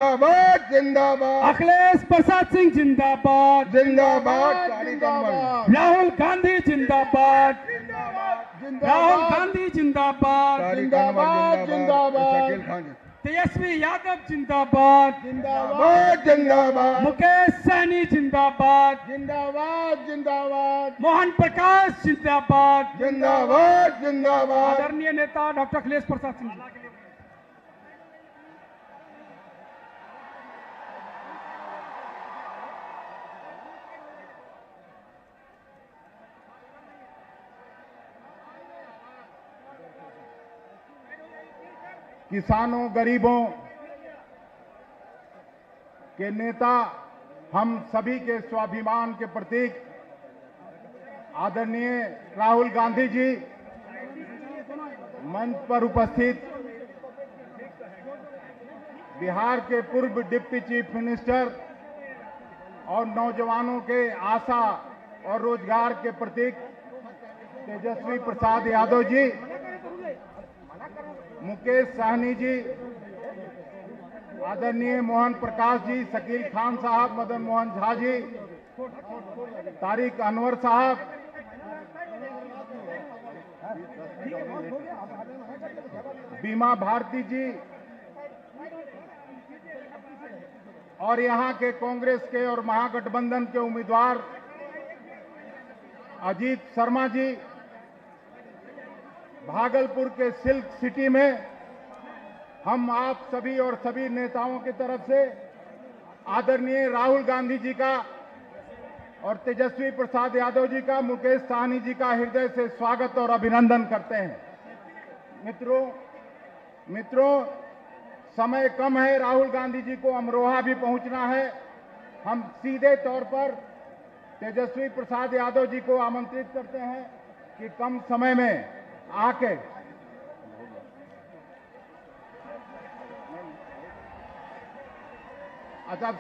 जिंदाबाद जिंदाबाद। अखिलेश प्रसाद सिंह जिंदाबाद जिंदाबाद। राहुल गांधी जिंदाबाद। राहुल गांधी जिंदाबाद। तेजस्वी यादव जिंदाबाद। जिंदाबाद जिंदाबाद। मुकेश सहनी जिंदाबाद। जिंदाबाद जिंदाबाद। मोहन प्रकाश जिंदाबाद। जिंदाबाद जिंदाबाद। आदरणीय नेता डॉक्टर अखिलेश प्रसाद सिंह जी। किसानों गरीबों के नेता, हम सभी के स्वाभिमान के प्रतीक आदरणीय राहुल गांधी जी, मंच पर उपस्थित बिहार के पूर्व डिप्टी चीफ मिनिस्टर और नौजवानों के आशा और रोजगार के प्रतीक तेजस्वी प्रसाद यादव जी, मुकेश सहनी जी, आदरणीय मोहन प्रकाश जी, शकील खान साहब, मदन मोहन झा जी, तारिक अनवर साहब, बीमा भारती जी और यहां के कांग्रेस के और महागठबंधन के उम्मीदवार अजीत शर्मा जी, भागलपुर के सिल्क सिटी में हम आप सभी और सभी नेताओं की तरफ से आदरणीय राहुल गांधी जी का और तेजस्वी प्रसाद यादव जी का, मुकेश सहनी जी का हृदय से स्वागत और अभिनंदन करते हैं। मित्रों, समय कम है, राहुल गांधी जी को अमरोहा भी पहुंचना है। हम सीधे तौर पर तेजस्वी प्रसाद यादव जी को आमंत्रित करते हैं कि कम समय में आके अच्छा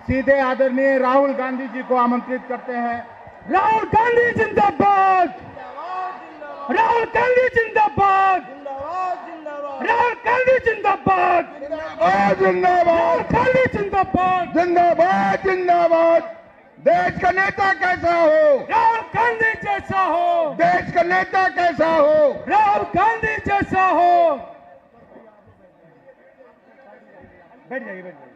सीधे आदरणीय राहुल गांधी जी को आमंत्रित करते हैं। राहुल गांधी जिंदाबाद। राहुल गांधी जिंदाबाद। राहुल गांधी जिंदाबाद। जिंदाबाद गांधी जिंदाबाद। जिंदाबाद जिंदाबाद। देश का नेता कैसा हो? राहुल गांधी जैसा हो। देश का नेता कैसा हो? राहुल गांधी जैसा हो। बैठ जाइए, बैठ जाइए।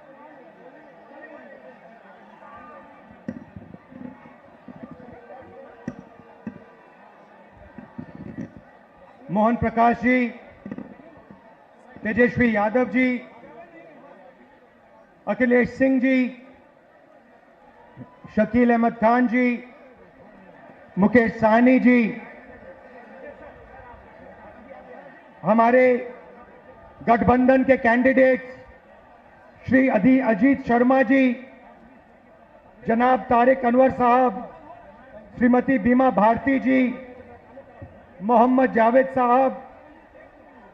मोहन प्रकाश जी, तेजस्वी यादव जी, अखिलेश सिंह जी, शकील अहमद खान जी, मुकेश सहनी जी, हमारे गठबंधन के कैंडिडेट श्री अजीत शर्मा जी, जनाब तारिक अनवर साहब, श्रीमती बीमा भारती जी, मोहम्मद जावेद साहब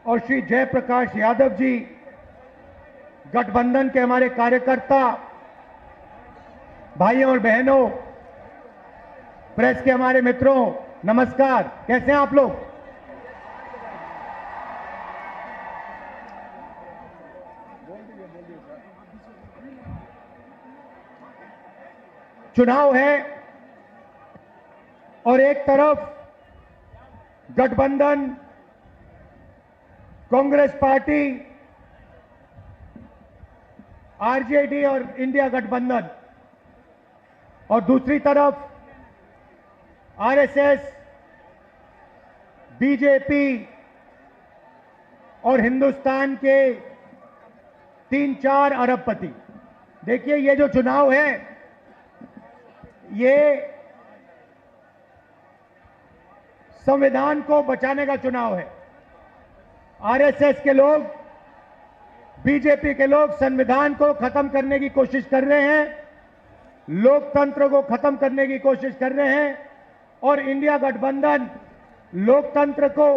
और श्री जयप्रकाश यादव जी, गठबंधन के हमारे कार्यकर्ता भाइयों और बहनों, प्रेस के हमारे मित्रों, नमस्कार। कैसे हैं आप लोग? चुनाव है और एक तरफ गठबंधन, कांग्रेस पार्टी, आरजेडी और इंडिया गठबंधन, और दूसरी तरफ आरएसएस, बीजेपी और हिंदुस्तान के 3-4 अरबपति। देखिए, ये जो चुनाव है, ये संविधान को बचाने का चुनाव है। आरएसएस के लोग, बीजेपी के लोग संविधान को खत्म करने की कोशिश कर रहे हैं, लोकतंत्र को खत्म करने की कोशिश कर रहे हैं, और इंडिया गठबंधन लोकतंत्र को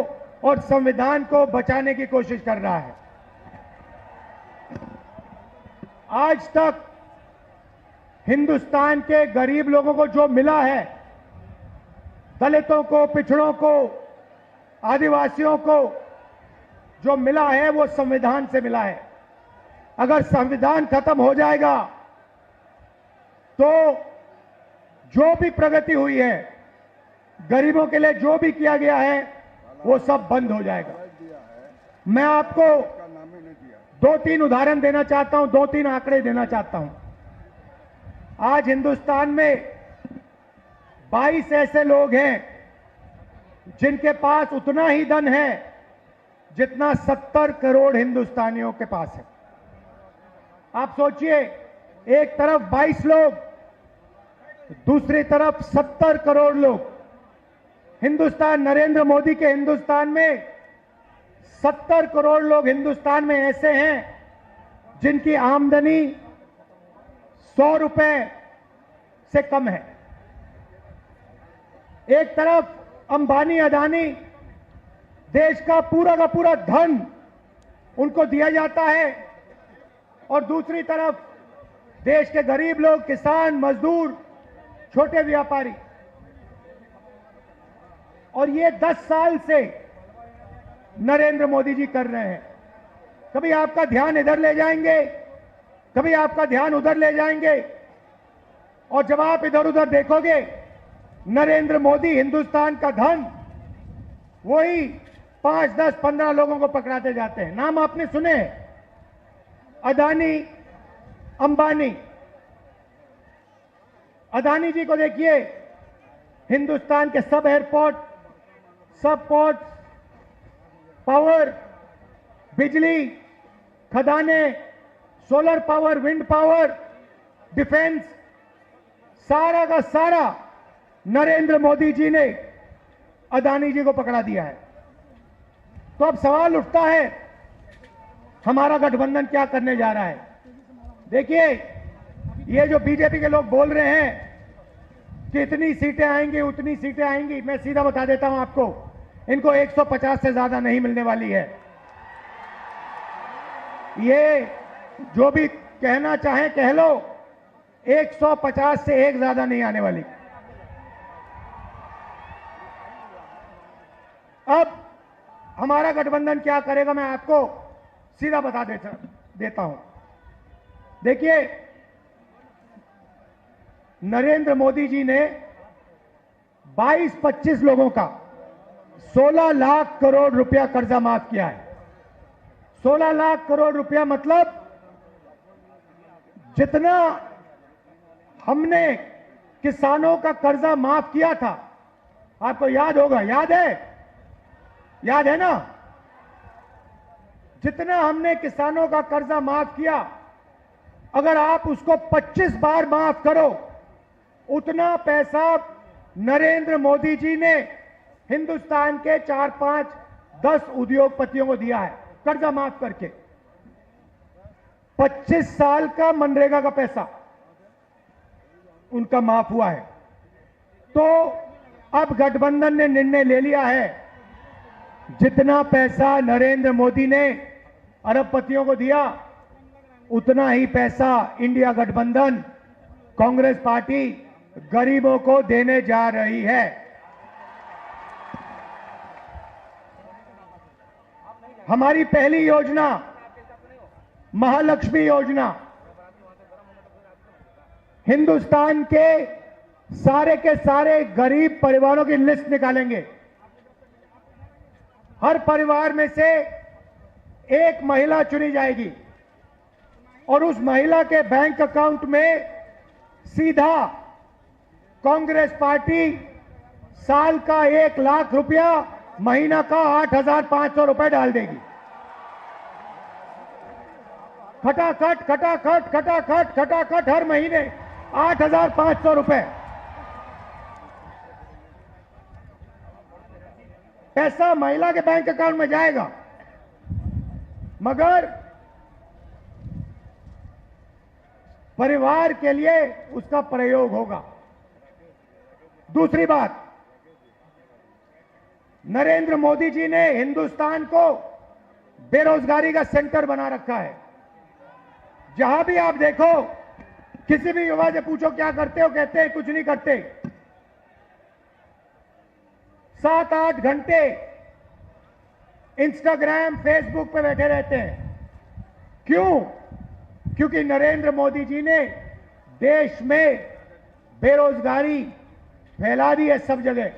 और संविधान को बचाने की कोशिश कर रहा है। आज तक हिंदुस्तान के गरीब लोगों को जो मिला है, दलितों को, पिछड़ों को, आदिवासियों को जो मिला है, वो संविधान से मिला है। अगर संविधान खत्म हो जाएगा तो जो भी प्रगति हुई है, गरीबों के लिए जो भी किया गया है, वो सब बंद हो जाएगा। मैं आपको 2-3 उदाहरण देना चाहता हूं, 2-3 आंकड़े देना चाहता हूं। आज हिंदुस्तान में 22 ऐसे लोग हैं जिनके पास उतना ही धन है जितना 70 करोड़ हिंदुस्तानियों के पास है। आप सोचिए, एक तरफ 22 लोग, दूसरी तरफ 70 करोड़ लोग। हिंदुस्तान, नरेंद्र मोदी के हिंदुस्तान में 70 करोड़ लोग हिंदुस्तान में ऐसे हैं जिनकी आमदनी 100 रुपए से कम है। एक तरफ अंबानी, अदानी, देश का पूरा धन उनको दिया जाता है, और दूसरी तरफ देश के गरीब लोग, किसान, मजदूर, छोटे व्यापारी। और ये 10 साल से नरेंद्र मोदी जी कर रहे हैं। कभी आपका ध्यान इधर ले जाएंगे, कभी आपका ध्यान उधर ले जाएंगे, और जब आप इधर उधर देखोगे, नरेंद्र मोदी हिंदुस्तान का धन वही 5, 10, 15 लोगों को पकड़ाते जाते हैं। नाम आपने सुने, अदानी, अंबानी। अदानी जी को देखिए, हिंदुस्तान के सब एयरपोर्ट, सब पोर्ट, पावर, बिजली, खदाने, solar power, wind power, defence, सारा का सारा नरेंद्र मोदी जी ने अदानी जी को पकड़ा दिया है। तो अब सवाल उठता है, हमारा गठबंधन क्या करने जा रहा है? देखिए, ये जो बीजेपी के लोग बोल रहे हैं कि इतनी सीटें आएंगी, उतनी सीटें आएंगी, मैं सीधा बता देता हूं आपको, इनको 150 से ज्यादा नहीं मिलने वाली है। ये जो भी कहना चाहे कह लो, 150 से एक ज्यादा नहीं आने वाली। अब हमारा गठबंधन क्या करेगा, मैं आपको सीधा बता देता हूं। देखिए, नरेंद्र मोदी जी ने 22-25 लोगों का 16 लाख करोड़ रुपया कर्जा माफ किया है। 16 लाख करोड़ रुपया मतलब जितना हमने किसानों का कर्जा माफ किया था, आपको याद होगा, याद है ना? जितना हमने किसानों का कर्जा माफ किया, अगर आप उसको 25 बार माफ करो, उतना पैसा नरेंद्र मोदी जी ने हिंदुस्तान के 4, 5, 10 उद्योगपतियों को दिया है कर्जा माफ करके। 25 साल का मनरेगा का पैसा उनका माफ हुआ है। तो अब गठबंधन ने निर्णय ले लिया है, जितना पैसा नरेंद्र मोदी ने अरबपतियों को दिया, उतना ही पैसा इंडिया गठबंधन, कांग्रेस पार्टी गरीबों को देने जा रही है। हमारी पहली योजना महालक्ष्मी योजना, हिंदुस्तान के सारे गरीब परिवारों की लिस्ट निकालेंगे। हर परिवार में से एक महिला चुनी जाएगी और उस महिला के बैंक अकाउंट में सीधा कांग्रेस पार्टी साल का 1 लाख रुपया, महीना का 8,500 रुपए डाल देगी। खटाखट हर महीने 8,500 रुपए पैसा महिला के बैंक अकाउंट में जाएगा, मगर परिवार के लिए उसका प्रयोग होगा। दूसरी बात, नरेंद्र मोदी जी ने हिंदुस्तान को बेरोजगारी का सेंटर बना रखा है। जहां भी आप देखो, किसी भी युवा से पूछो क्या करते हो, कहते हैं कुछ नहीं करते। 7-8 घंटे इंस्टाग्राम, फेसबुक पे बैठे रहते हैं। क्यों? क्योंकि नरेंद्र मोदी जी ने देश में बेरोजगारी फैला दी है सब जगह।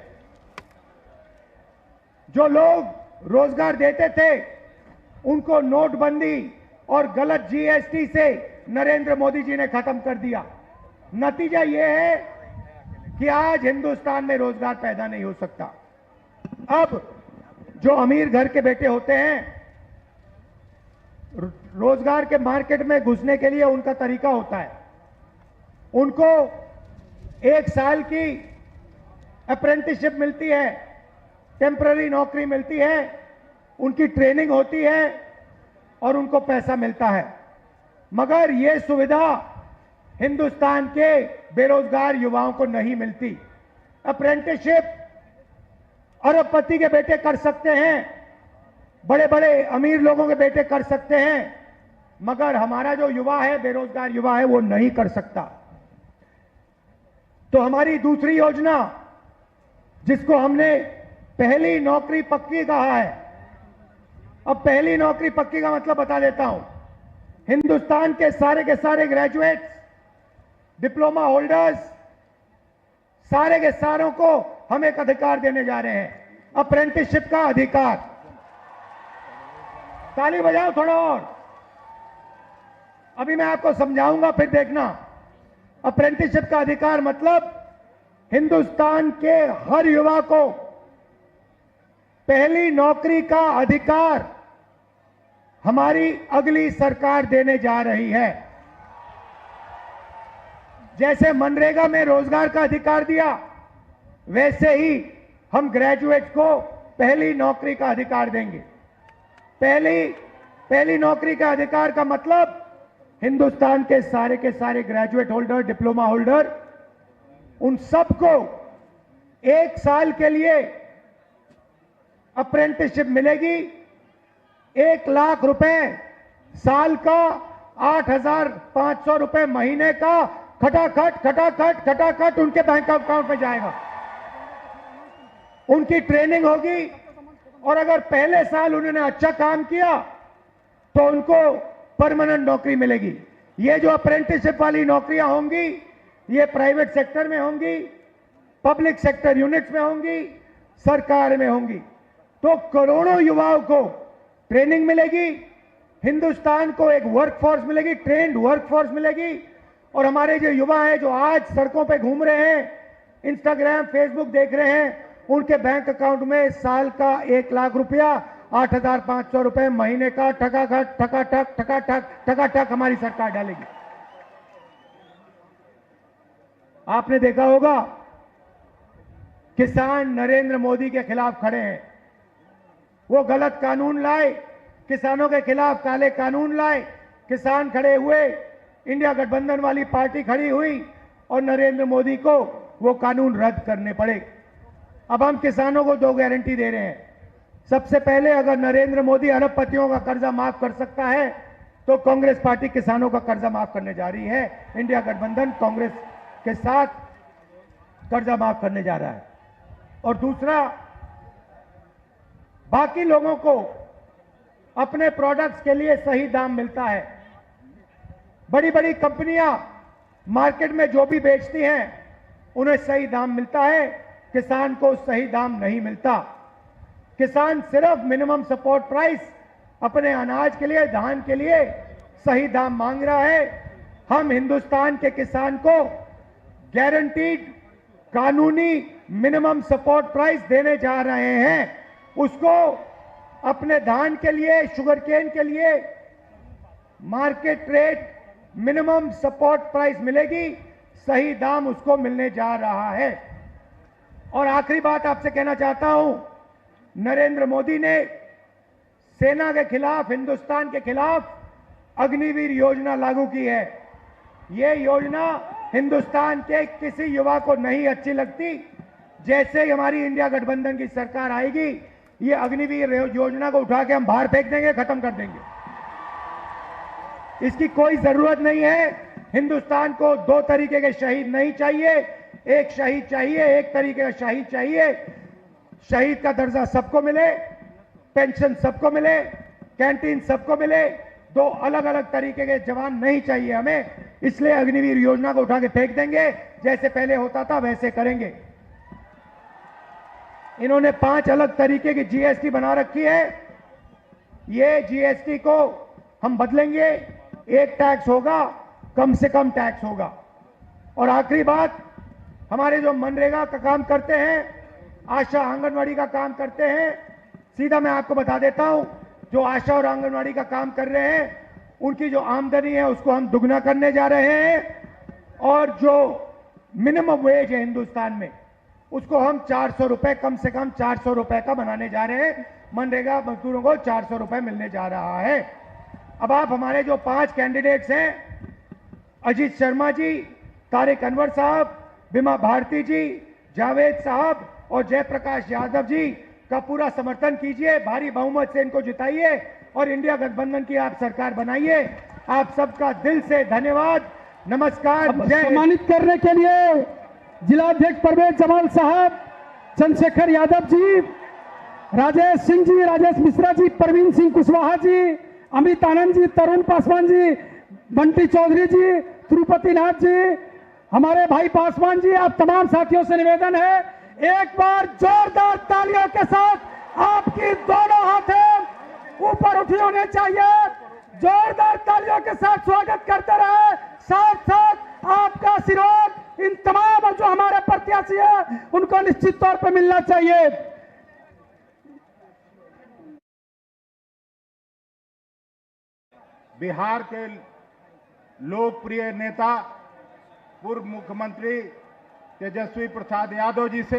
जो लोग रोजगार देते थे उनको नोटबंदी और गलत जीएसटी से नरेंद्र मोदी जी ने खत्म कर दिया। नतीजा यह है कि आज हिंदुस्तान में रोजगार पैदा नहीं हो सकता। अब जो अमीर घर के बेटे होते हैं, रोजगार के मार्केट में घुसने के लिए उनका तरीका होता है, उनको 1 साल की अप्रेंटिसशिप मिलती है, टेम्पररी नौकरी मिलती है, उनकी ट्रेनिंग होती है और उनको पैसा मिलता है। मगर यह सुविधा हिंदुस्तान के बेरोजगार युवाओं को नहीं मिलती। अप्रेंटिसशिप अरबपति के बेटे कर सकते हैं, बड़े बड़े अमीर लोगों के बेटे कर सकते हैं, मगर हमारा जो युवा है, बेरोजगार युवा है, वो नहीं कर सकता। तो हमारी दूसरी योजना, जिसको हमने पहली नौकरी पक्की कहा है, अब पहली नौकरी पक्की का मतलब बता देता हूं। हिंदुस्तान के सारे ग्रेजुएट्स, डिप्लोमा होल्डर्स, सारे के सारों को हम एक अधिकार देने जा रहे हैं, अप्रेंटिसशिप का अधिकार। ताली बजाओ थोड़ा और। अभी मैं आपको समझाऊंगा, फिर देखना। अप्रेंटिसशिप का अधिकार मतलब हिंदुस्तान के हर युवा को पहली नौकरी का अधिकार हमारी अगली सरकार देने जा रही है। जैसे मनरेगा में रोजगार का अधिकार दिया, वैसे ही हम ग्रेजुएट्स को पहली नौकरी का अधिकार देंगे। पहली नौकरी का अधिकार का मतलब हिंदुस्तान के सारे ग्रेजुएट होल्डर, डिप्लोमा होल्डर, उन सबको 1 साल के लिए अप्रेंटिसशिप मिलेगी। 1 लाख रुपए साल का, 8,500 रुपए महीने का खटाखट उनके बैंक अकाउंट में जाएगा। उनकी ट्रेनिंग होगी और अगर पहले साल उन्होंने अच्छा काम किया तो उनको परमानेंट नौकरी मिलेगी। ये जो अप्रेंटिसशिप वाली नौकरियां होंगी, ये प्राइवेट सेक्टर में होंगी, पब्लिक सेक्टर यूनिट्स में होंगी, सरकार में होंगी। तो करोड़ों युवाओं को ट्रेनिंग मिलेगी, हिंदुस्तान को एक वर्कफोर्स मिलेगी, ट्रेंड वर्कफोर्स मिलेगी। और हमारे जो युवा हैं, जो आज सड़कों पे घूम रहे हैं, इंस्टाग्राम, फेसबुक देख रहे हैं, उनके बैंक अकाउंट में साल का 1 लाख रुपया, 8,500 रुपए महीने का ठकाठक हमारी सरकार डालेगी। आपने देखा होगा, किसान नरेंद्र मोदी के खिलाफ खड़े हैं। वो गलत कानून लाए, किसानों के खिलाफ काले कानून लाए, किसान खड़े हुए, इंडिया गठबंधन वाली पार्टी खड़ी हुई और नरेंद्र मोदी को वो कानून रद्द करने पड़े। अब हम किसानों को 2 गारंटी दे रहे हैं। सबसे पहले, अगर नरेंद्र मोदी अरबपतियों का कर्जा माफ कर सकता है तो कांग्रेस पार्टी किसानों का कर्जा माफ करने जा रही है। इंडिया गठबंधन कांग्रेस के साथ कर्जा माफ करने जा रहा है। और दूसरा, बाकी लोगों को अपने प्रोडक्ट्स के लिए सही दाम मिलता है। बड़ी बड़ी कंपनियां मार्केट में जो भी बेचती हैं उन्हें सही दाम मिलता है, किसान को सही दाम नहीं मिलता। किसान सिर्फ मिनिमम सपोर्ट प्राइस अपने अनाज के लिए, धान के लिए सही दाम मांग रहा है। हम हिंदुस्तान के किसान को गारंटीड कानूनी मिनिमम सपोर्ट प्राइस देने जा रहे हैं। उसको अपने धान के लिए, शुगर केन के लिए market rate minimum support price मिलेगी, सही दाम उसको मिलने जा रहा है। और आखिरी बात आपसे कहना चाहता हूं, नरेंद्र मोदी ने सेना के खिलाफ, हिंदुस्तान के खिलाफ अग्निवीर योजना लागू की है। यह योजना हिंदुस्तान के किसी युवा को नहीं अच्छी लगती। जैसे ही हमारी इंडिया गठबंधन की सरकार आएगी, ये अग्निवीर योजना को उठा के हम बाहर फेंक देंगे, खत्म कर देंगे। इसकी कोई जरूरत नहीं है। हिंदुस्तान को 2 तरीके के शहीद नहीं चाहिए। एक शहीद चाहिए, एक तरीके का शहीद चाहिए। शहीद का दर्जा सबको मिले, पेंशन सबको मिले, कैंटीन सबको मिले, दो अलग अलग तरीके के जवान नहीं चाहिए हमें, इसलिए अग्निवीर योजना को उठा के फेंक देंगे। जैसे पहले होता था वैसे करेंगे। इन्होंने 5 अलग तरीके की जीएसटी बना रखी है। ये जीएसटी को हम बदलेंगे। एक टैक्स होगा, कम से कम टैक्स होगा। और आखिरी बात, हमारे जो मनरेगा का काम करते हैं, आशा आंगनवाड़ी का काम करते हैं, सीधा मैं आपको बता देता हूं, जो आशा और आंगनवाड़ी का काम कर रहे हैं उनकी जो आमदनी है उसको हम दुगना करने जा रहे हैं। और जो मिनिमम वेज है हिंदुस्तान में उसको हम 400 रुपए, कम से कम 400 रुपए का बनाने जा रहे हैं। मनरेगा मजदूरों को 400 रुपए मिलने जा रहा है। अब आप हमारे जो 5 कैंडिडेट्स हैं, अजीत शर्मा जी, तारिक अनवर साहब, बीमा भारती जी, जावेद साहब और जयप्रकाश यादव जी का पूरा समर्थन कीजिए। भारी बहुमत से इनको जिताइए और इंडिया गठबंधन की आप सरकार बनाइए। आप सबका दिल से धन्यवाद। नमस्कार। सम्मानित करने के लिए जिलाध्यक्ष परवेज जमाल साहब, चंद्रशेखर यादव जी, राजेश सिंह जी, राजेश मिश्रा जी, प्रवीण सिंह कुशवाहा जी, अमित आनंद जी, तरुण पासवान जी, बंटी चौधरी जी, तिरुपति नाथ जी, हमारे भाई पासवान जी, आप तमाम साथियों से निवेदन है, एक बार जोरदार तालियों के साथ आपकी दोनों हाथें ऊपर उठी होने चाहिए। जोरदार तालियों के साथ स्वागत करते रहे। साथ साथ आपका आशीर्वाद इन तमाम जो हमारे प्रत्याशी है उनको निश्चित तौर पर मिलना चाहिए। बिहार के लोकप्रिय नेता पूर्व मुख्यमंत्री तेजस्वी प्रसाद यादव जी से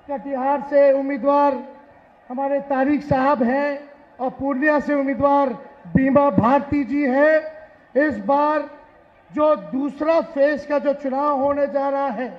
कटिहार से उम्मीदवार हमारे तारिक साहब हैं और पूर्णिया से उम्मीदवार बीमा भारती जी है। इस बार जो दूसरा फेज का जो चुनाव होने जा रहा है